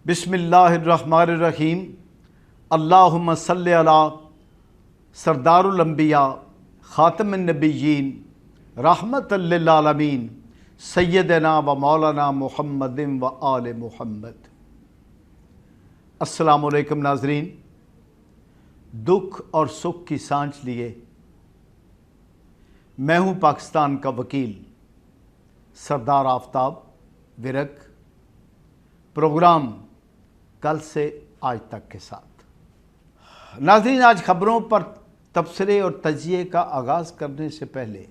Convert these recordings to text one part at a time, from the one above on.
बिस्मिल्लाहिर्रहमानिर्रहीम। अल्लाहुम्मा सल्लि अला सरदारुल अंबिया खातमुन नबिय्यीन रहमतल लिल आलमीन सय्यदना व मौलाना मुहम्मदिन व आले मुहम्मद। अस्सलामु अलैकुम नाज़रीन। दुख और सुख की सांझ लिए मैं हूँ पाकिस्तान का वकील सरदार आफ्ताब विरक। प्रोग्राम कल से आज तक के साथ। नाज़रीन, आज ख़बरों पर तबसरे और तजिए का आगाज़ करने से पहले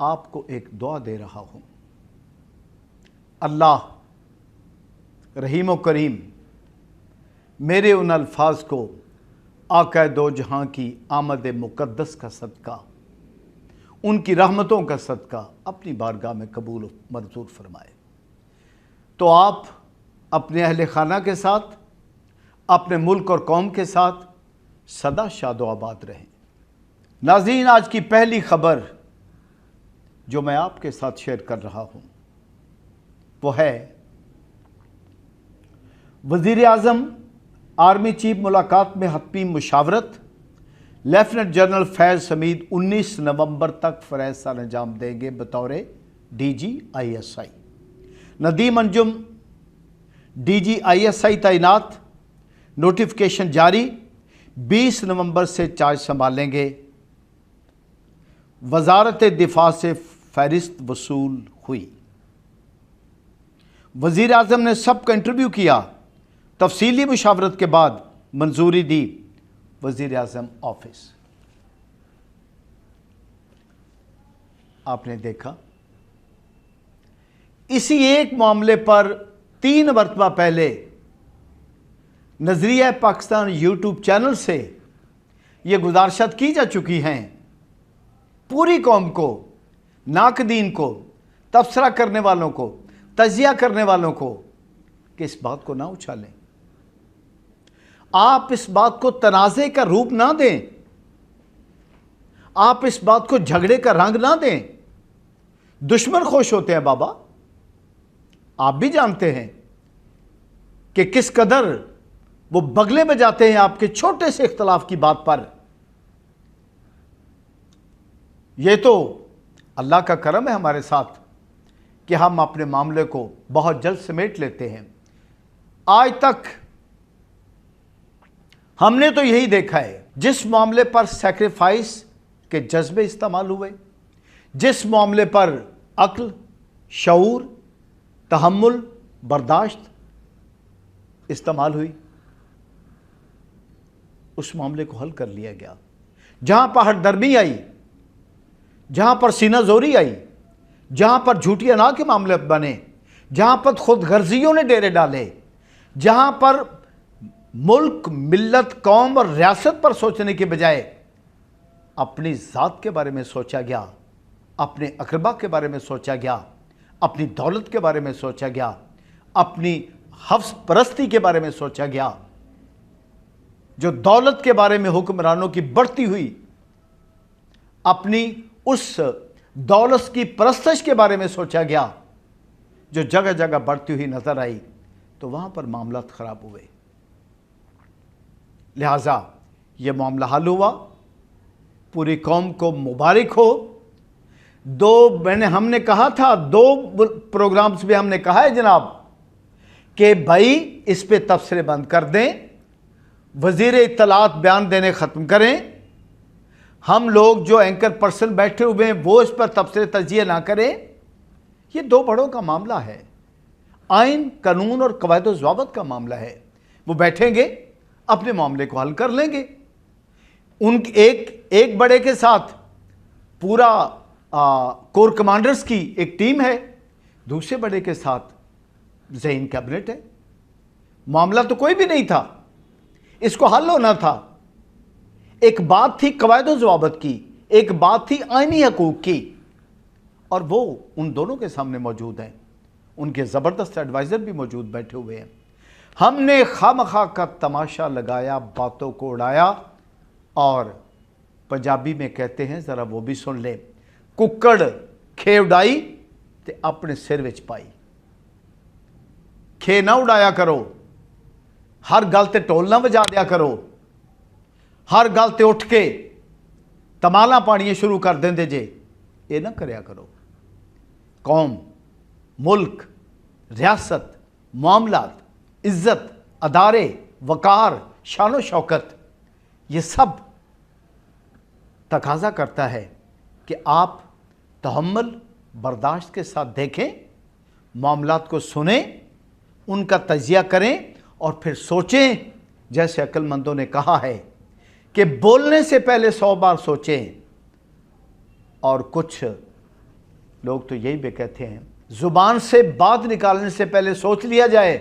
आपको एक दुआ दे रहा हूँ। अल्लाह रहीम व करीम मेरे उन अल्फाज को आका दो जहां की आमद मुक़द्दस का सदका, उनकी रहमतों का सदका अपनी बारगाह में कबूल मंजूर फरमाए। तो आप अपने अहले खाना के साथ, अपने मुल्क और कौम के साथ सदा शादो आबाद रहें। नाज़रीन, आज की पहली खबर जो मैं आपके साथ शेयर कर रहा हूँ वो है वज़ीर आज़म आर्मी चीफ मुलाकात में हतमी मुशावरत। लेफ्टिनेंट जनरल फैज़ हमीद 19 नवंबर तक फ़रज़ सर अंजाम देंगे बतौर DGISI। नदीम अंजुम DGISI तैनात, नोटिफिकेशन जारी। 20 नवंबर से चार्ज संभालेंगे। वजारत दिफा से फहरिस्त वसूल हुई। वज़ीर आज़म ने सबका इंटरव्यू किया। तफसीली मुशावरत के बाद मंजूरी दी वज़ीर आज़म ऑफिस। आपने देखा, इसी एक मामले पर 3 मरतबा पहले नज़रिया पाकिस्तान यूट्यूब चैनल से ये गुजारिशात की जा चुकी हैं पूरी कौम को, नाकदीन को, तबसरा करने वालों को, तजिया करने वालों को कि इस बात को ना उछालें। आप इस बात को तनाज़े का रूप ना दें। आप इस बात को झगड़े का रंग ना दें। दुश्मन खुश होते हैं बाबा, आप भी जानते हैं कि किस कदर वो बगले बजाते हैं आपके छोटे से इख्तलाफ की बात पर। यह तो अल्लाह का करम है हमारे साथ कि हम अपने मामले को बहुत जल्द समेट लेते हैं। आज तक हमने तो यही देखा है, जिस मामले पर सैक्रिफाइस के जज्बे इस्तेमाल हुए, जिस मामले पर अक्ल, शऊर, तहम्मुल, बर्दाश्त इस्तेमाल हुई, उस मामले को हल कर लिया गया। जहां पर हरदर्मी आई, जहां पर सीना जोरी आई, जहां पर झूठी अना के मामले बने, जहां पर खुद गर्जियों ने डेरे डाले, जहां पर मुल्क, मिल्लत, कौम और रियासत पर सोचने के बजाय अपनी ज़ात के बारे में सोचा गया, अपने अकरबा के बारे में सोचा गया, अपनी दौलत के बारे में सोचा गया, अपनी हफ्स परस्ती के बारे में सोचा गया, जो दौलत के बारे में हुक्मरानों की बढ़ती हुई अपनी उस दौलत की परस्तश के बारे में सोचा गया जो जगह जगह बढ़ती हुई नजर आई, तो वहां पर मामला खराब हुए। लिहाजा यह मामला हल हुआ। पूरी कौम को मुबारक हो। हमने कहा था 2 प्रोग्राम्स में हमने कहा है जनाब कि भाई इस पे तबसरे बंद कर दें, वजीर इत्तलात बयान देने ख़त्म करें। हम लोग जो एंकर पर्सन बैठे हुए हैं वो इस पर तबसरे तजिए ना करें। ये 2 बड़ों का मामला है, आइन, कानून और कवायद व ज़वाबित का मामला है। वो बैठेंगे, अपने मामले को हल कर लेंगे। एक बड़े के साथ पूरा कोर कमांडर्स की एक टीम है, दूसरे बड़े के साथ ज़हीन कैबिनेट है। मामला तो कोई भी नहीं था, इसको हल होना था। एक बात थी कवायद व ज़वाबित की, एक बात थी आईनी हकूक़ की, और वो उन दोनों के सामने मौजूद हैं। उनके ज़बरदस्त एडवाइज़र भी मौजूद बैठे हुए हैं। हमने खामखा का तमाशा लगाया, बातों को उड़ाया, और पंजाबी में कहते हैं, ज़रा वो भी सुन ले, कुक्कड़ खेवडाई ते अपने सिर विच पाई। खे ना उड़ाया करो, हर गल ते ढोल ना वजा दिया करो, हर गल ते उठ के तमाला पानियां शुरू कर देंदे जे, ये ना करया करो। कौम, मुल्क, रियासत, मामलात, इज्जत, अदारे, वकार, शानो शौकत, ये सब तकाजा करता है कि आप तहम्मुल, बर्दाश्त के साथ देखें, मामलात को सुनें, उनका तजिया करें और फिर सोचें। जैसे अक्लमंदों ने कहा है कि बोलने से पहले 100 बार सोचें, और कुछ लोग तो यही भी कहते हैं जुबान से बात निकालने से पहले सोच लिया जाए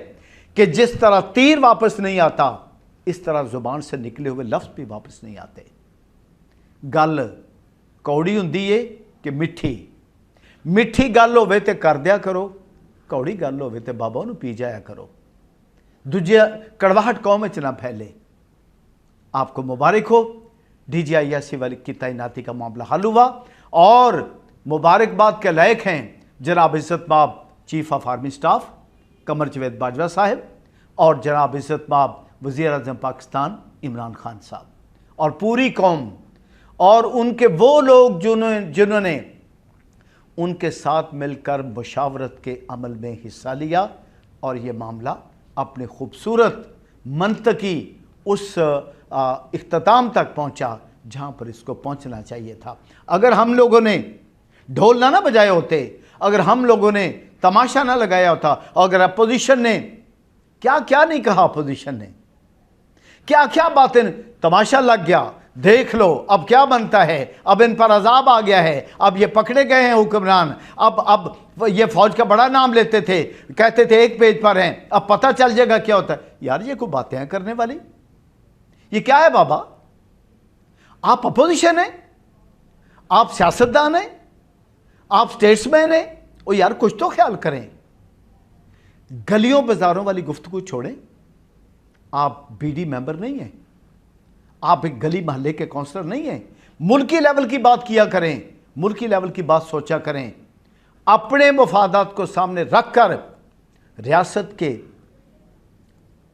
कि जिस तरह तीर वापस नहीं आता, इस तरह जुबान से निकले हुए लफ्ज़ भी वापस नहीं आते। गल कौड़ी हुंदी है कि मिठी, मिठी गल होवे ते कर दिया करो, कौड़ी गल होवे ते बाबा नूं पी जाया करो, दूजे कड़वाहट कौम में ना फैले। आपको मुबारक हो, DGISC वाली की तैनाती का मामला हल हुआ और मुबारकबाद के लायक हैं जनाब इज़्ज़त माब चीफ ऑफ आर्मी स्टाफ कमर जवेद बाजवा साहब और जनाब इज़्ज़त माब वज़ीर आज़म पाकिस्तान इमरान खान साहब और पूरी कौम और उनके वो लोग जिन्होंने उनके साथ मिलकर मुशावरत के अमल में हिस्सा लिया और ये मामला अपने खूबसूरत मंतकी उस इख्तिताम तक पहुंचा जहां पर इसको पहुंचना चाहिए था। अगर हम लोगों ने ढोल ना बजाए होते, अगर हम लोगों ने तमाशा ना लगाया होता, अगर अपोजिशन ने क्या क्या नहीं कहा, अपोजिशन ने क्या क्या बातें, तमाशा लग गया, देख लो अब क्या बनता है, अब इन पर अजाब आ गया है, अब ये पकड़े गए हैं हुक्मरान, अब ये फौज का बड़ा नाम लेते थे, कहते थे एक पेज पर हैं, अब पता चल जाएगा क्या होता है। यार ये कोई बातें हैं करने वाली, ये क्या है बाबा? आप अपोजिशन हैं, आप सियासतदान हैं, आप स्टेट्समैन हैं, और यार कुछ तो ख्याल करें। गलियों बाजारों वाली गुफ्तगू छोड़ें। आप BD मेंबर नहीं हैं, आप एक गली महल्ले के काउंसलर नहीं हैं। मुल्की लेवल की बात किया करें, मुल्की लेवल की बात सोचा करें, अपने मफादात को सामने रखकर रियासत के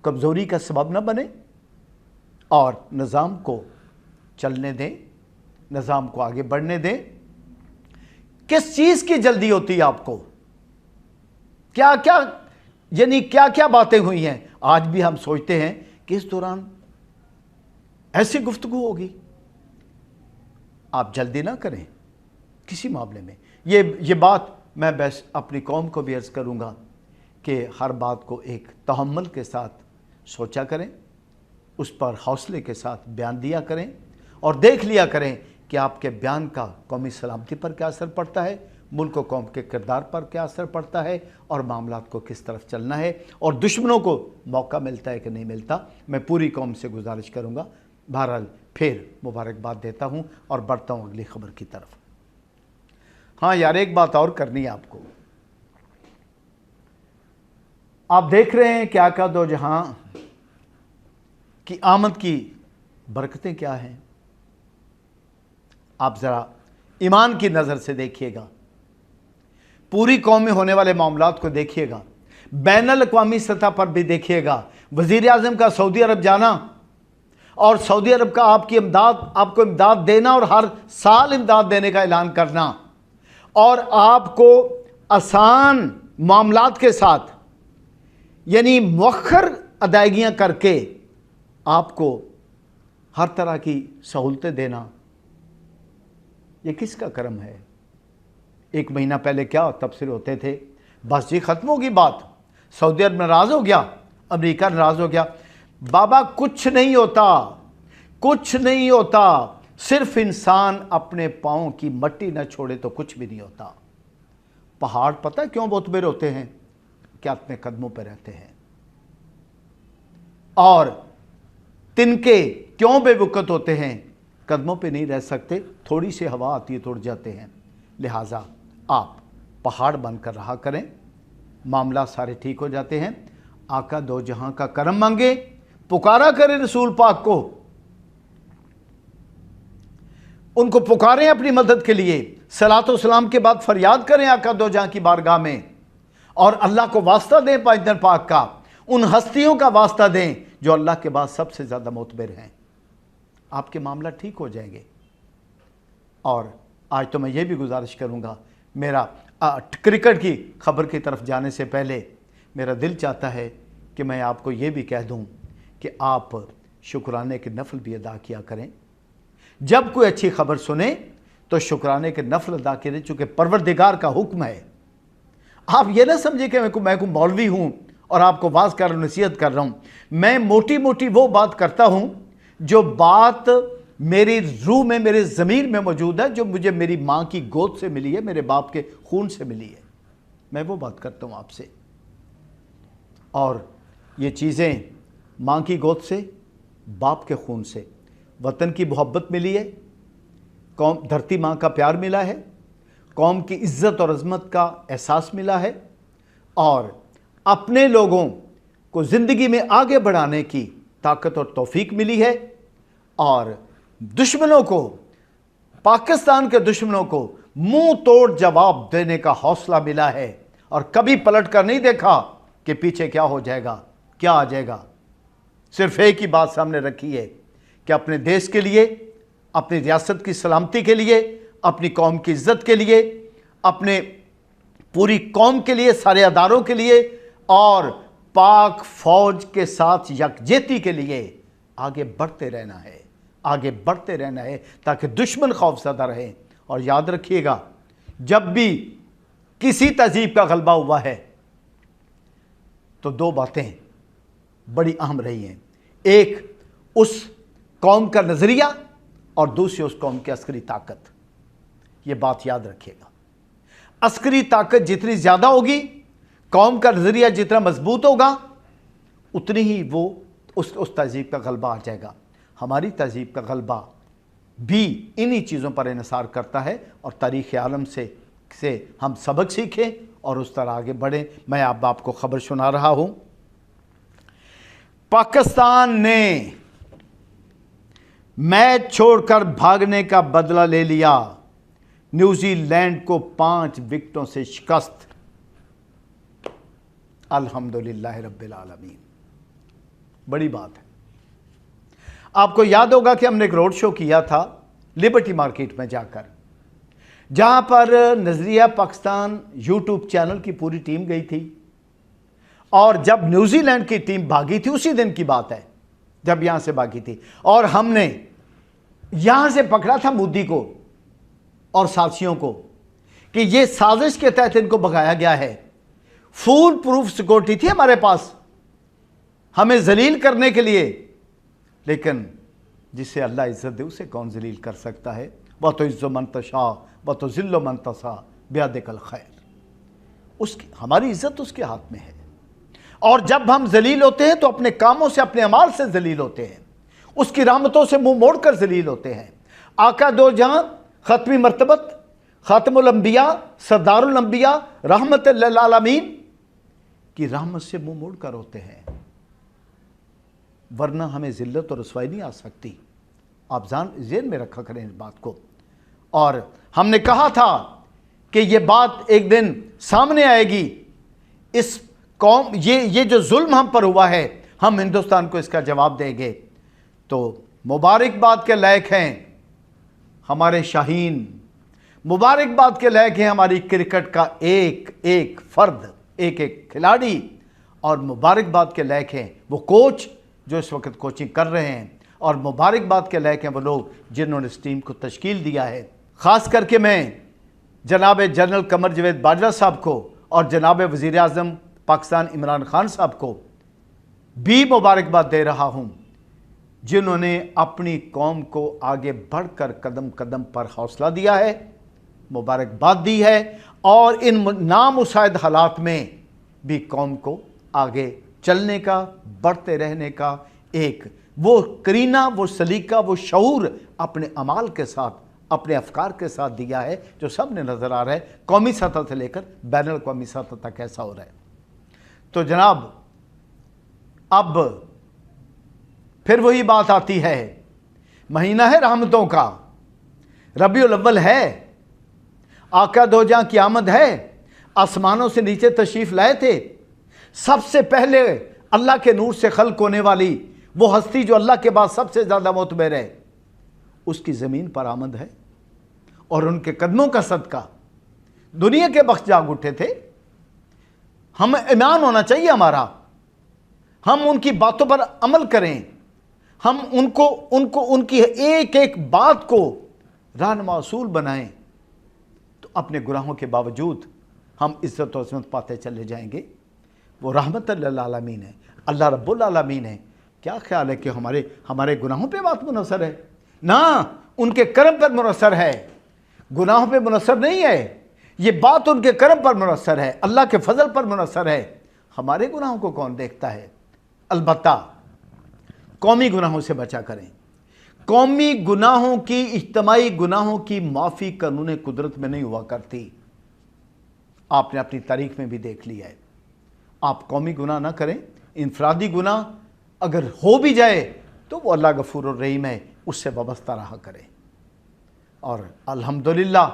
कमज़ोरी का सबब न बने और निज़ाम को चलने दें, निज़ाम को आगे बढ़ने दें। किस चीज़ की जल्दी होती है आपको? क्या क्या यानी क्या क्या बातें हुई हैं? आज भी हम सोचते हैं कि इस दौरान ऐसी गुफ्तगू होगी। आप जल्दी ना करें किसी मामले में। ये बात मैं बस अपनी कौम को भी अर्ज़ करूँगा कि हर बात को एक तहम्मुल के साथ सोचा करें, उस पर हौसले के साथ बयान दिया करें और देख लिया करें कि आपके बयान का कौमी सलामती पर क्या असर पड़ता है, मुल्क व कौम के किरदार पर क्या असर पड़ता है और मामलात को किस तरफ चलना है और दुश्मनों को मौका मिलता है कि नहीं मिलता। मैं पूरी कौम से गुजारिश करूँगा। बहरहाल फिर मुबारकबाद देता हूँ और बढ़ता हूँ अगली खबर की तरफ। हाँ यार, एक बात और करनी है आपको। आप देख रहे हैं क्या का दो जहां की आमद की बरकतें क्या हैं। आप ज़रा ईमान की नज़र से देखिएगा, पूरी कौम में होने वाले मामलात को देखिएगा, बैनुल अक़वामी सतह पर भी देखिएगा। वज़ीर आज़म का सऊदी अरब जाना और सऊदी अरब का आपको इमदाद देना और हर साल इमदाद देने का ऐलान करना और आपको आसान मामलात के साथ यानी मुअख्खर अदायगियाँ करके आपको हर तरह की सहूलतें देना, ये किसका करम है? एक महीना पहले क्या तबसरे होते थे, बस जी ख़त्म होगी बात, सऊदी अरब नाराज़ हो गया, अमेरिका नाराज़ हो गया। बाबा कुछ नहीं होता, कुछ नहीं होता। सिर्फ इंसान अपने पाँव की मट्टी न छोड़े तो कुछ भी नहीं होता। पहाड़ पता है क्यों बहुत बड़े होते हैं? क्या अपने कदमों पर रहते हैं। और तिनके क्यों बेवकूफ़ होते हैं? कदमों पे नहीं रह सकते, थोड़ी सी हवा आती है तो उड़ जाते हैं। लिहाजा आप पहाड़ बनकर रहा करें, मामला सारे ठीक हो जाते हैं। आका दो जहां का करम मांगे, पुकारा करें रसूल पाक को, उनको पुकारें अपनी मदद के लिए, सलातो सलाम के बाद फरियाद करें आका दो जहां की बारगाह में اور اللہ کو واسطہ دیں پیغمبر پاک کا، ان ہستیوں کا واسطہ دیں جو اللہ کے بعد سب سے زیادہ معتبر ہیں، آپ کے معاملہ ٹھیک ہو جائیں گے۔ اور آج تو میں یہ بھی گزارش کروں گا، میرا کرکٹ کی خبر کی طرف جانے سے پہلے میرا دل چاہتا ہے کہ میں آپ کو یہ بھی کہہ دوں کہ آپ شکرانے کے نفل بھی ادا کیا کریں۔ جب کوئی اچھی خبر سنیں تو شکرانے کے نفل ادا کریں، چونکہ پروردگار کا حکم ہے۔ آپ یہ نہ سمجھیں کہ میں کوئی مولوی ہوں اور آپ کو واعظ کر رہا ہوں، نصیحت کر رہا ہوں۔ میں موٹی موٹی وہ بات کرتا ہوں جو بات میری روح میں، میرے ضمیر میں موجود ہے، جو مجھے میری ماں کی گود سے ملی ہے، میرے باپ کے خون سے ملی ہے، میں وہ بات کرتا ہوں آپ سے۔ اور یہ چیزیں ماں کی گود سے، باپ کے خون سے، وطن کی محبت ملی ہے، قوم دھرتی ماں کا پیار ملا ہے، قوم کی عزت اور عظمت کا احساس ملا ہے، اور اپنے لوگوں کو زندگی میں آگے بڑھانے کی طاقت اور توفیق ملی ہے، اور دشمنوں کو، پاکستان کے دشمنوں کو منہ توڑ جواب دینے کا حوصلہ ملا ہے، اور کبھی پلٹ کر نہیں دیکھا کہ پیچھے کیا ہو جائے گا، کیا آ جائے گا۔ صرف ایک ہی بات سامنے رکھی ہے کہ اپنے دیش کے لیے، اپنی ریاست کی سلامتی کے لیے، اپنی قوم کی عزت کے لیے، اپنے پوری قوم کے لیے، سارے اداروں کے لیے، اور پاک فوج کے ساتھ یکجہتی کے لیے آگے بڑھتے رہنا ہے، آگے بڑھتے رہنا ہے، تاکہ دشمن خوف زدہ رہے۔ اور یاد رکھیے گا، جب بھی کسی تہذیب کا غلبہ ہوا ہے تو دو باتیں بڑی اہم رہی ہیں، ایک اس قوم کا نظریہ اور دوسری اس قوم کی عسکری طاقت۔ یہ بات یاد رکھیے گا، عسکری طاقت جتنی زیادہ ہوگی، قوم کا نظریہ جتنا مضبوط ہوگا، اتنی ہی وہ اس تہذیب کا غلبہ آ جائے گا۔ ہماری تہذیب کا غلبہ بھی انہی چیزوں پر انحصار کرتا ہے، اور تاریخ عالم سے ہم سبق سیکھیں اور اس طرح آگے بڑھیں۔ میں آپ کو خبر سنا رہا ہوں، پاکستان نے میچ چھوڑ کر بھاگنے کا بدلہ لے لیا، نیوزی لینڈ کو 5 وکٹوں سے شکست۔ الحمدللہ رب العالمین، بڑی بات ہے۔ آپ کو یاد ہوگا کہ ہم نے ایک روڈ شو کیا تھا لبرٹی مارکیٹ میں جا کر، جہاں پر نظریہ پاکستان یوٹیوب چینل کی پوری ٹیم گئی تھی، اور جب نیوزی لینڈ کی ٹیم بھاگی تھی، اسی دن کی بات ہے جب یہاں سے بھاگی تھی، اور ہم نے یہاں سے پکڑا تھا مودی کو اور ساتھیوں کو کہ یہ سازش کے تحت ان کو بھگایا گیا ہے۔ فول پروف سیکورٹی تھی ہمارے پاس ہمیں ذلیل کرنے کے لیے، لیکن جسے اللہ عزت دے اسے کون ذلیل کر سکتا ہے؟ وَتُعِزُّ مَن تَشَاءُ وَتُذِلُّ مَن تَشَاءُ بِيَدِكَ الْخَيْرُ۔ ہماری عزت اس کے ہاتھ میں ہے، اور جب ہم ذلیل ہوتے ہیں تو اپنے کاموں سے، اپنے اعمال سے ذلیل ہوتے ہیں، اس کی رحمتوں سے منہ موڑ کر ذلیل ہوتے ہیں۔ آقا دو جہاں، ختمی مرتبت، خاتم الانبیاء، سردار الانبیاء، رحمت للعالمین کی رحمت سے منہ موڑ کر ہوتے ہیں، ورنہ ہمیں ذلت اور رسوائی نہیں آ سکتی۔ آپ ذہن میں رکھا کریں اس بات کو۔ اور ہم نے کہا تھا کہ یہ بات ایک دن سامنے آئے گی، اس قوم، یہ جو ظلم ہم پر ہوا ہے، ہم ہندوستان کو اس کا جواب دیں گے۔ تو مبارکباد کے لائق ہیں ہمارے شاہین، مبارکباد کے لائق ہیں ہماری کرکٹ کا ایک ایک فرد، ایک ایک کھلاڑی، اور مبارکباد کے لائق ہیں وہ کوچ جو اس وقت کوچنگ کر رہے ہیں، اور مبارکباد کے لائق ہیں وہ لوگ جنہوں نے اس ٹیم کو تشکیل دیا ہے۔ خاص کر کے میں جناب جنرل قمر جاوید باجوہ صاحب کو اور جناب وزیر اعظم پاکستان عمران خان صاحب کو بھی مبارکباد دے رہا ہوں، جنہوں نے اپنی قوم کو آگے بڑھ کر قدم قدم پر حوصلہ دیا ہے، مبارکباد دی ہے، اور ان نامساعد حالات میں بھی قوم کو آگے چلنے کا، بڑھتے رہنے کا ایک وہ کرینہ، وہ سلیقہ، وہ شعور اپنے اعمال کے ساتھ، اپنے افکار کے ساتھ دیا ہے، جو سب نے نظر آ رہا ہے، قومی سطح سے لے کر بین الاقوامی سطح تک ایسا ہو رہا ہے۔ تو جناب، اب پھر وہی بات آتی ہے، مہینہ ہے رحمتوں کا، ربیع الاول ہے، آقا دو جہاں کی آمد ہے، आसमानों से नीचे तशरीफ लाए थे। सबसे पहले अल्लाह के नूर से खल्क होने वाली वो हस्ती जो अल्लाह के बाद सबसे ज़्यादा मोतबर है, उसकी ज़मीन पर आमद है और उनके कदमों का सदका दुनिया के बख्श जाग उठे थे। हम ईमान होना चाहिए हमारा, हम उनकी बातों पर अमल करें, हम उनको उनकी एक एक बात को रहनुमा असूल बनाएं, तो अपने गुनाहों के बावजूद हम इज्जत और अज़मत पाते चले जाएंगे। वो रहमतुल लिल आलमीन है, अल्लाह रब्बुल आलमीन है। क्या ख्याल है कि हमारे गुनाहों पे बात मुनसर है? ना, उनके करम पर मुनसर है, गुनाहों पे मुनसर नहीं है। ये बात उनके करम पर मुनसर है, अल्लाह के फजल पर मुनसर है। हमारे गुनाहों को कौन देखता है? अलबत्ता कौमी गुनाहों से बचा करें। कौमी गुनाहों की, इज्तमाई गुनाहों की माफ़ी कानून कुदरत में नहीं हुआ करती। आपने अपनी तारीख में भी देख लिया है। आप कौमी गुनाह ना करें, इनफरादी गुनाह अगर हो भी जाए तो वो अल्लाह गफूर और रहीम है, उससे वाबस्ता रहा करें। और अल्हम्दुलिल्लाह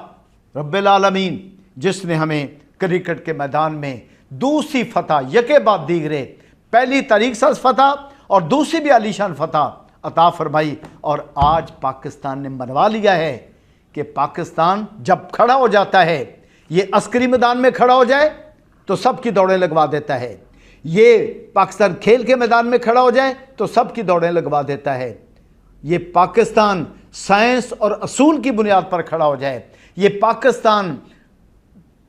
रब्बिल आलमीन जिसने हमें क्रिकेट के मैदान में दूसरी फतह यके बाद दीगरे, पहली तारीख से फतह और दूसरी भी आलीशान फतह अता फरमाई, और आज पाकिस्तान ने मनवा लिया है कि पाकिस्तान जब खड़ा हो जाता है, ये अस्करी मैदान में खड़ा हो जाए तो सबकी दौड़ें लगवा देता है, ये पाकिस्तान खेल के मैदान में खड़ा हो जाए तो सबकी दौड़ें लगवा देता है, ये पाकिस्तान साइंस और असूल की बुनियाद पर खड़ा हो जाए, ये पाकिस्तान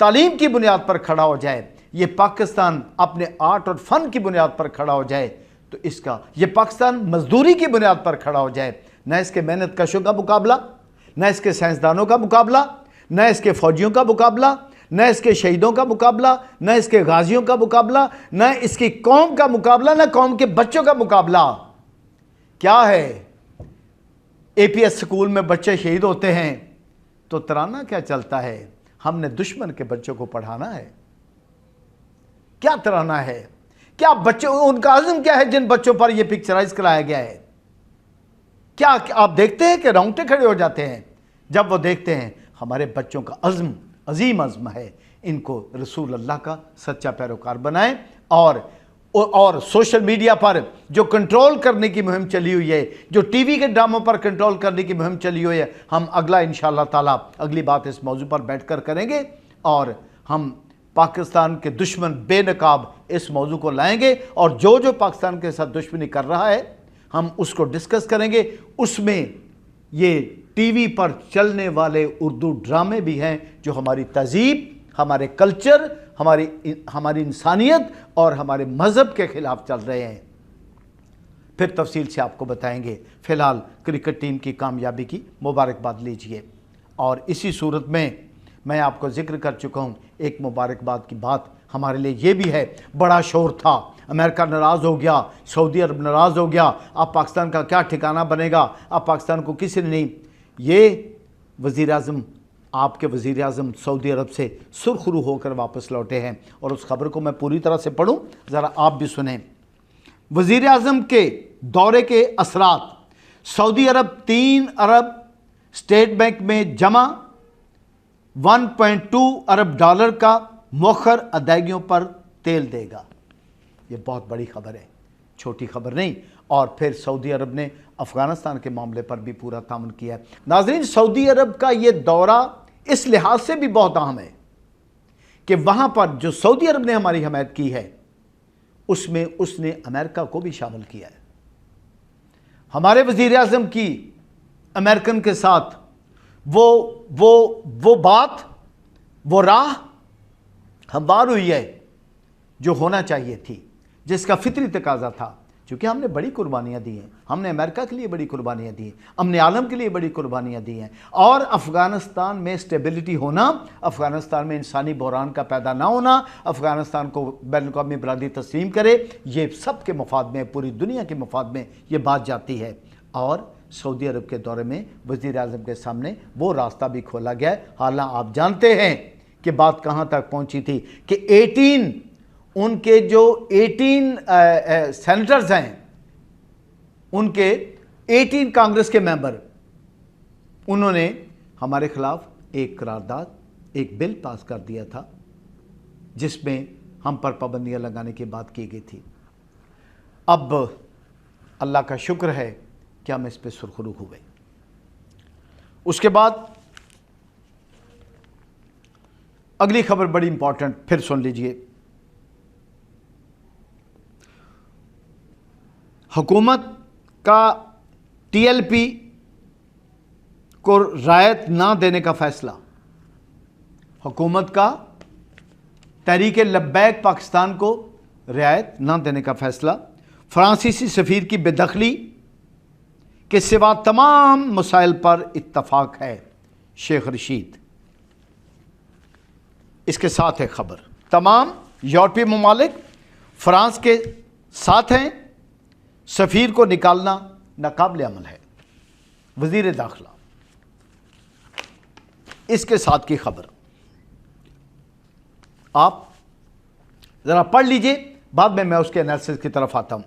तालीम की बुनियाद पर खड़ा हो जाए, ये पाकिस्तान अपने आर्ट और फन की बुनियाद पर खड़ा हो जाए, तो इसका ये पाकिस्तान मजदूरी की बुनियाद पर खड़ा हो जाए, न इसके मेहनत कशों का मुकाबला, न इसके साइंसदानों का मुकाबला, न इसके फौजियों का मुकाबला, न इसके शहीदों का मुकाबला, न इसके गाजियों का मुकाबला, न इसकी कौम का मुकाबला, न कौम के बच्चों का मुकाबला। क्या है, एपीएस स्कूल में बच्चे शहीद होते हैं तो तराना क्या चलता है, हमने दुश्मन के बच्चों को पढ़ाना है। क्या तराना है, क्या बच्चे, उनका अज़्म क्या है जिन बच्चों पर यह पिक्चराइज कराया गया है? क्या आप देखते हैं कि रोंगटे खड़े हो जाते हैं जब वो देखते हैं हमारे बच्चों का अज़्म, अजीम अज़्म है, इनको रसूल अल्लाह का सच्चा पैरोकार बनाएं। और सोशल मीडिया पर जो कंट्रोल करने की मुहिम चली हुई है, जो टीवी के ड्रामों पर कंट्रोल करने की मुहिम चली हुई है, हम अगला इंशाअल्लाह ताला अगली बात इस मौजू पर बैठकर करेंगे, और हम पाकिस्तान के दुश्मन बेनकाब इस मौजू को लाएंगे, और जो पाकिस्तान के साथ दुश्मनी कर रहा है हम उसको डिस्कस करेंगे। उसमें ये टीवी पर चलने वाले उर्दू ड्रामे भी हैं जो हमारी तहजीब, हमारे कल्चर, हमारी इंसानियत और हमारे मज़हब के ख़िलाफ़ चल रहे हैं। फिर तफसील से आपको बताएंगे। फ़िलहाल क्रिकेट टीम की कामयाबी की मुबारकबाद लीजिए। और इसी सूरत में मैं आपको ज़िक्र कर चुका हूँ, एक मुबारकबाद की बात हमारे लिए ये भी है, बड़ा शोर था, अमेरिका नाराज़ हो गया, सऊदी अरब नाराज़ हो गया, अब पाकिस्तान का क्या ठिकाना बनेगा, अब पाकिस्तान को किसी ने नहीं। ये वज़ीर-ए-आज़म, आपके वज़ीर-ए-आज़म सऊदी अरब से सुरखरू होकर वापस लौटे हैं, और उस खबर को मैं पूरी तरह से पढ़ूं, ज़रा आप भी सुनें। वज़ीर-ए-आज़म के दौरे के असरात, सऊदी अरब 3 अरब स्टेट बैंक में जमा 1.2 अरब डॉलर का मौखर अदायगियों पर तेल देगा। ये बहुत बड़ी खबर है, छोटी खबर नहीं। और फिर सऊदी अरब ने अफ़गानिस्तान के मामले पर भी पूरा तामन किया है। नाज़रीन, सऊदी अरब का ये दौरा इस लिहाज से भी बहुत अहम है कि वहाँ पर जो सऊदी अरब ने हमारी हमायत की है, उसमें उसने अमेरिका को भी शामिल किया है। हमारे वज़ीर-ए-आज़म की अमेरिकन के साथ वो बात, वो राह हमवार हुई है जो होना चाहिए थी, जिसका फितरी तकाजा था। क्योंकि हमने बड़ी कुर्बानियाँ दी हैं, हमने अमेरिका के लिए बड़ी कुर्बानियाँ दी हैं, हमने आलम के लिए बड़ी कुर्बानियाँ दी हैं। और अफ़गानिस्तान में स्टेबिलिटी होना, अफ़गानिस्तान में इंसानी बहरान का पैदा ना होना, अफ़गानिस्तान को बैनुल-अक़वामी बरादरी तस्लीम करे, ये सब के मफाद में, पूरी दुनिया के मफाद में ये बात जाती है। और सऊदी अरब के दौरे में वज़ीर-ए-आज़म के सामने वो रास्ता भी खोला गया है। हालांकि आप जानते हैं कि बात कहाँ तक पहुँची थी कि 18 उनके जो 18 सेनेटर्स हैं, उनके 18 कांग्रेस के मेंबर, उन्होंने हमारे खिलाफ एक करारदाद, एक बिल पास कर दिया था जिस में हम पर पाबंदियां लगाने की बात की गई थी। अब अल्लाह का शुक्र है कि हम इस पे सुरखरू हुए। उसके बाद अगली खबर बड़ी इंपॉर्टेंट, फिर सुन लीजिए। हुकूमत का टीएलपी को रायत ना देने का फैसला। हुकूमत का तहरीक लब्बैक पाकिस्तान को रियायत ना देने का फैसला। फ्रांसीसी सफ़ीर की बेदखली के सिवा तमाम मसाइल पर इत्तफाक है, शेख रशीद। इसके साथ है खबर, तमाम यूरोपीय ममालिक फ्रांस के साथ हैं, सफ़ीर को निकालना नाकाबिल अमल है, वज़ीर दाखिला। इसके साथ की खबर आप ज़रा पढ़ लीजिए, बाद में मैं उसके एनालिसिस की तरफ आता हूँ।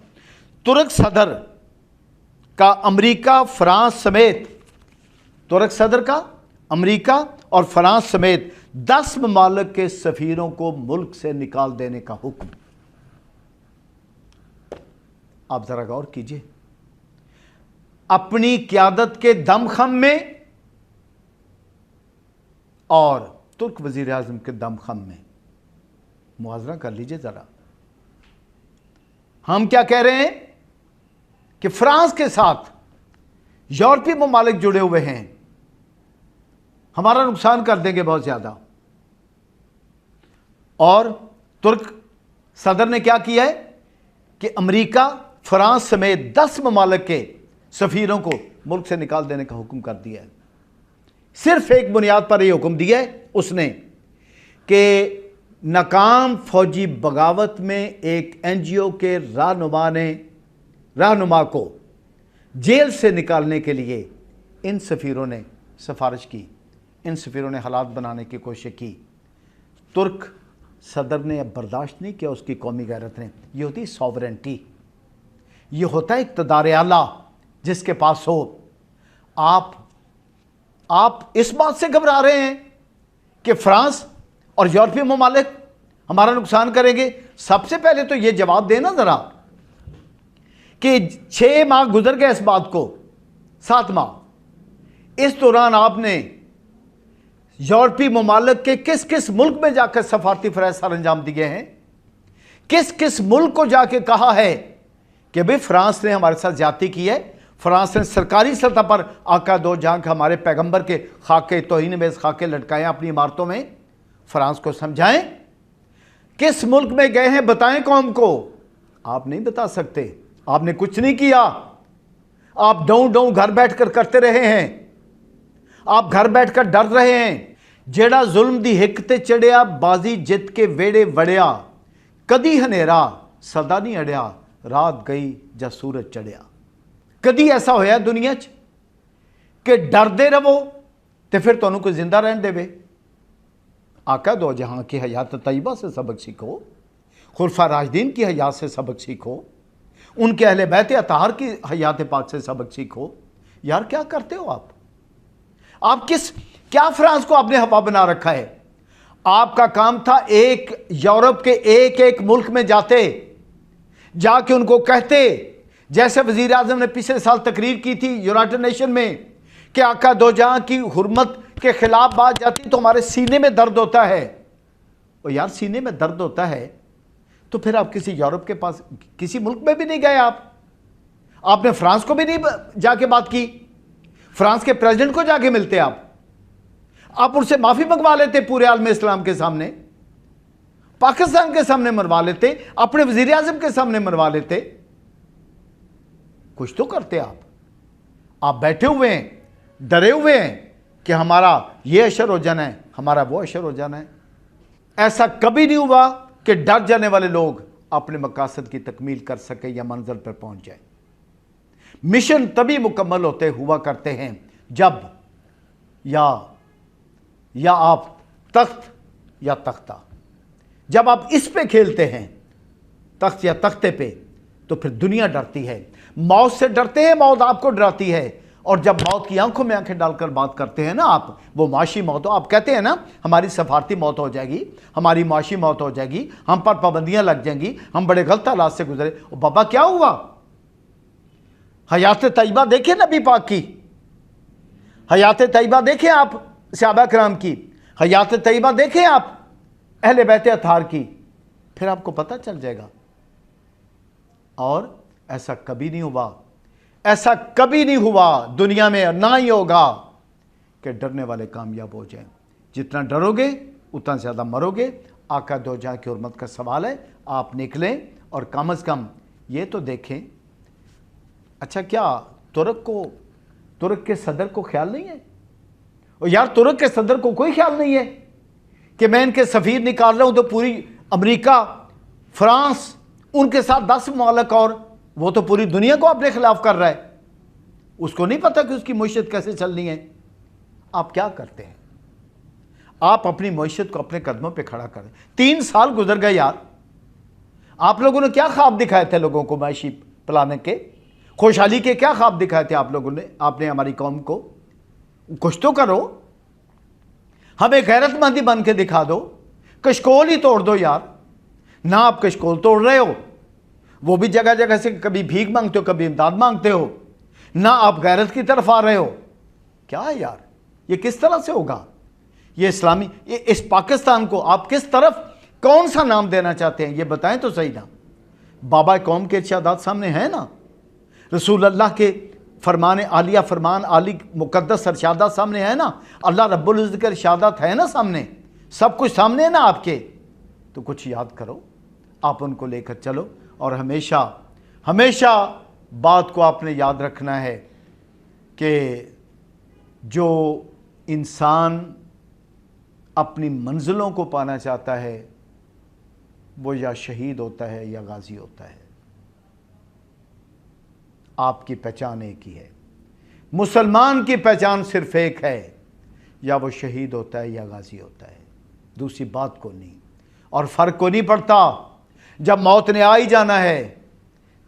तुर्क सदर का अमेरिका फ्रांस समेत, तुर्क सदर का अमेरिका और फ्रांस समेत 10 ममालिक के सफ़ीरों को मुल्क से निकाल देने का हुक्म। आप ज़रा गौर कीजिए, अपनी क़यादत के दमखम में और तुर्क वज़ीर आज़म के दमखम में मुआज़रा कर लीजिए ज़रा। हम क्या कह रहे हैं कि फ्रांस के साथ यूरोपीय ममालिक जुड़े हुए हैं, हमारा नुकसान कर देंगे बहुत ज़्यादा। और तुर्क सदर ने क्या किया है कि अमेरिका फ्रांस समेत 10 ममालिक के सफ़ीरों को मुल्क से निकाल देने का हुक्म कर दिया है। सिर्फ एक बुनियाद पर यह हुक्म दिया है उसने कि नाकाम फौजी बगावत में एक एनजीओ के रहनुमा को जेल से निकालने के लिए इन सफ़ीरों ने सिफारिश की, इन सफ़ीरों ने हालात बनाने की कोशिश की। तुर्क सदर ने अब बर्दाश्त नहीं किया, उसकी कौमी गैरत ने। ये होती सॉवरेंटी, ये होता है इक़्तिदार आला जिसके पास हो। आप इस बात से घबरा रहे हैं कि फ्रांस और यूरोपीय ममालिक हमारा नुकसान करेंगे। सबसे पहले तो ये जवाब देना ज़रा कि 6 माह गुजर गए इस बात को, 7 माह। इस दौरान आपने यूरोपीय ममालिक के किस किस मुल्क में जाकर सफारती फ़राइज़ सर अंजाम दिए हैं? किस किस मुल्क को जाके कहा है कि भाई फ्रांस ने हमारे साथ ज्यादती की है, फ्रांस ने सरकारी सतह पर आका दो जहां के हमारे पैगंबर के खाके, तौहीन में खाके लटकाए अपनी इमारतों में? फ्रांस को समझाएं, किस मुल्क में गए हैं बताएं कौम को। आप नहीं बता सकते, आपने कुछ नहीं किया। आप डाउं डाउं घर बैठकर करते रहे हैं, आप घर बैठकर डर रहे हैं। जेड़ा जुल्म दी हिक ते चढ़िया, बाजी जित के वेड़े वड़िया, कदी हनेरा सदा नहीं अड़िया, रात गई जा सूरज चढ़िया। कदी ऐसा होया दुनिया च कि डरदे रहो तो फिर तुहानू कोई जिंदा रहन देवे? आका दो जहां की हयात तय्यबा से सबक सीखो, खुलफा राशिदीन की हयात से सबक सीखो, उनके अहले बैत अताहर की हयात पाक से सबक सीखो। यार क्या करते हो आप क्या फ्रांस को आपने हवा बना रखा है? आपका काम था एक यूरोप के एक एक मुल्क में जाके उनको कहते, जैसे वजीर आजम ने पिछले साल तकरीर की थी यूनाइटेड नेशन में कि आका दो जहां की हुर्मत के खिलाफ बात जाती तो हमारे सीने में दर्द होता है। और यार सीने में दर्द होता है तो फिर आप किसी यूरोप के पास किसी मुल्क में भी नहीं गए। आपने फ्रांस को भी नहीं जाके बात की, फ्रांस के प्रेसिडेंट को जाके मिलते, आप उनसे माफी मंगवा लेते, पूरे आलम इस्लाम के सामने, पाकिस्तान के सामने मनवा लेते, अपने वजीर आजम के सामने मनवा लेते। कुछ तो करते आप बैठे हुए हैं, डरे हुए हैं कि हमारा ये अशर हो जाना है, हमारा वो अशर हो जाना है। ऐसा कभी नहीं हुआ कि डर जाने वाले लोग अपने मकासद की तकमील कर सके या मंजिल पर पहुंच जाए। मिशन तभी मुकम्मल होते हुआ करते हैं जब या आप तख्त या तख्ता, जब आप इस पे खेलते हैं तख्त या तख्ते पे, तो फिर दुनिया डरती है। मौत से डरते हैं, मौत आपको डराती है। اور جب موت کی آنکھوں میں آنکھیں ڈال کر بات کرتے ہیں نا آپ، وہ معاشی موت ہو، آپ کہتے ہیں نا ہماری سفارتی موت ہو جائے گی، ہماری معاشی موت ہو جائے گی، ہم پر پابندیاں لگ جائیں گی، ہم بڑے غلط حالات سے گزرے۔ بابا کیا ہوا؟ حیات طیبہ دیکھیں نبی پاک کی، حیات طیبہ دیکھیں آپ صحابہ کرام کی، حیات طیبہ دیکھیں آپ اہل بیت اطہار کی، پھر آپ کو پتہ چل جائے گا۔ اور ایسا کبھی نہیں ہوا، ایسا کبھی نہیں ہوا دنیا میں، نہ ہی ہوگا کہ ڈرنے والے کامیاب ہو جائیں۔ جتنا ڈرو گے اتنا زیادہ مرو گے۔ آقا دو جہاں کی حرمت کا سوال ہے، آپ نکلیں اور کم از کم یہ تو دیکھیں۔ اچھا کیا ترک کے صدر کو خیال نہیں ہے؟ اور یار ترک کے صدر کو کوئی خیال نہیں ہے کہ میں ان کے سفیر نکال رہا ہوں تو پوری امریکہ، فرانس، ان کے ساتھ 10 ممالک اور وہ تو پوری دنیا کو اپنے خلاف کر رہا ہے، اس کو نہیں پتا کہ اس کی معیشت کیسے چلنی ہے؟ آپ کیا کرتے ہیں؟ آپ اپنی معیشت کو اپنے قدموں پہ کھڑا کریں۔ 3 سال گزر گئے یار، آپ لوگوں نے کیا خواب دکھائے تھے لوگوں کو معاشی پلانے کے، خوشحالی کے کیا خواب دکھائے تھے آپ لوگوں نے؟ آپ نے ہماری قوم کو کچھ تو کرو، ہمیں غیرت مندی بن کے دکھا دو، کشکول ہی توڑ دو یار۔ نہ آپ کشکول توڑ رہے ہو، وہ بھی جگہ جگہ سے کبھی بھیک مانگتے ہو، کبھی امداد مانگتے ہو، نہ آپ غیرت کی طرف آ رہے ہو۔ کیا ہے یار، یہ کس طرح سے ہوگا؟ یہ اسلامی، اس پاکستان کو آپ کس طرف، کون سا نام دینا چاہتے ہیں یہ بتائیں تو صحیح نا۔ بابا قوم کے ارشادات سامنے ہیں نا، رسول اللہ کے فرمان عالیہ، فرمان عالی مقدس ارشادات سامنے ہیں نا، اللہ رب العزت کے ارشادات ہیں نا سامنے، سب کچھ سامنے ہے نا آپ کے، تو کچھ یاد کرو، آپ ان کو لے کر چلو۔ اور ہمیشہ بات کو آپ نے یاد رکھنا ہے کہ جو انسان اپنی منزلوں کو پانا چاہتا ہے وہ یا شہید ہوتا ہے یا غازی ہوتا ہے۔ آپ کی پہچان ایک ہی ہے، مسلمان کی پہچان صرف ایک ہے، یا وہ شہید ہوتا ہے یا غازی ہوتا ہے، دوسری بات کو نہیں۔ اور فرق کو نہیں پڑتا، جب موت نے آ ہی جانا ہے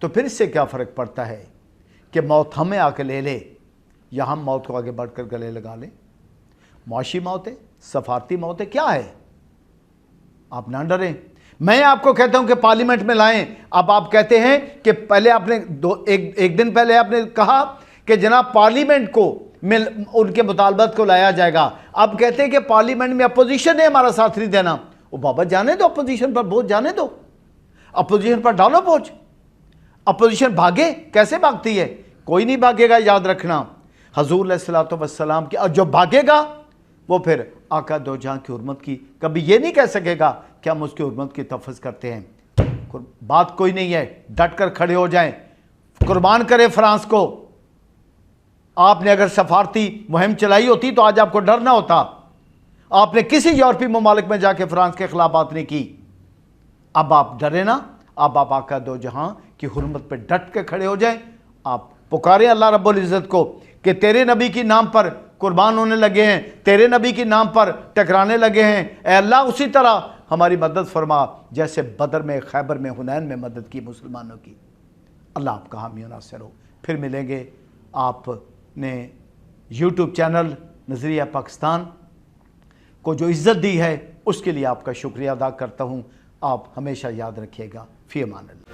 تو پھر اس سے کیا فرق پڑتا ہے کہ موت ہمیں آ کے لے لے یا ہم موت کو آگے بڑھ کر گلے لگا لیں۔ معاشی موت ہے، سفارتی موت ہے، کیا ہے؟ آپ نہ ڈریں۔ میں آپ کو کہتا ہوں کہ پارلیمنٹ میں لائیں، اب آپ کہتے ہیں کہ پہلے آپ نے ایک دن پہلے آپ نے کہا کہ جناب پارلیمنٹ کو ان کے مطالبات کو لایا جائے گا، اب کہتے ہیں کہ پارلیمنٹ میں اپوزیشن نے ہمارا ساتھ نہیں دینا۔ وہ بابا جانے دو، اپوزیشن پر بوجھ جانے دو، اپوزیشن پر ڈالو بوجھ۔ اپوزیشن بھاگے، کیسے بھاگتی ہے؟ کوئی نہیں بھاگے گا، یاد رکھنا۔ حضور علیہ الصلوۃ والسلام کی، اور جو بھاگے گا وہ پھر آقا دو جہاں کی حرمت کی کبھی یہ نہیں کہہ سکے گا کہ ہم اس کی حرمت کی تفظ کرتے ہیں۔ بات کوئی نہیں ہے، ڈٹ کر کھڑے ہو جائیں، قربان کرے فرانس کو۔ آپ نے اگر سفارتی مہم چلائی ہوتی تو آج آپ کو ڈر نہ ہوتا۔ آپ نے کسی یورپی ممالک میں جا کے فرانس کے خلاف بات نہیں کی۔ اب آپ ڈرے نا، اب آپ آقا دو جہاں کی حرمت پہ ڈٹ کے کھڑے ہو جائیں۔ آپ پکارے اللہ رب العزت کو کہ تیرے نبی کی نام پر قربان ہونے لگے ہیں، تیرے نبی کی نام پر ٹکرانے لگے ہیں، اے اللہ اسی طرح ہماری مدد فرما جیسے بدر میں، خیبر میں، حنین میں مدد کی مسلمانوں کی۔ اللہ آپ کا حامی و ناصر ہو۔ پھر ملیں گے۔ آپ نے یوٹیوب چینل نظریہ پاکستان کو جو عزت دی ہے اس کے لیے آپ کا شکریہ ادا کرتا ہوں۔ آپ ہمیشہ یاد رکھیے گا۔ فی امان اللہ۔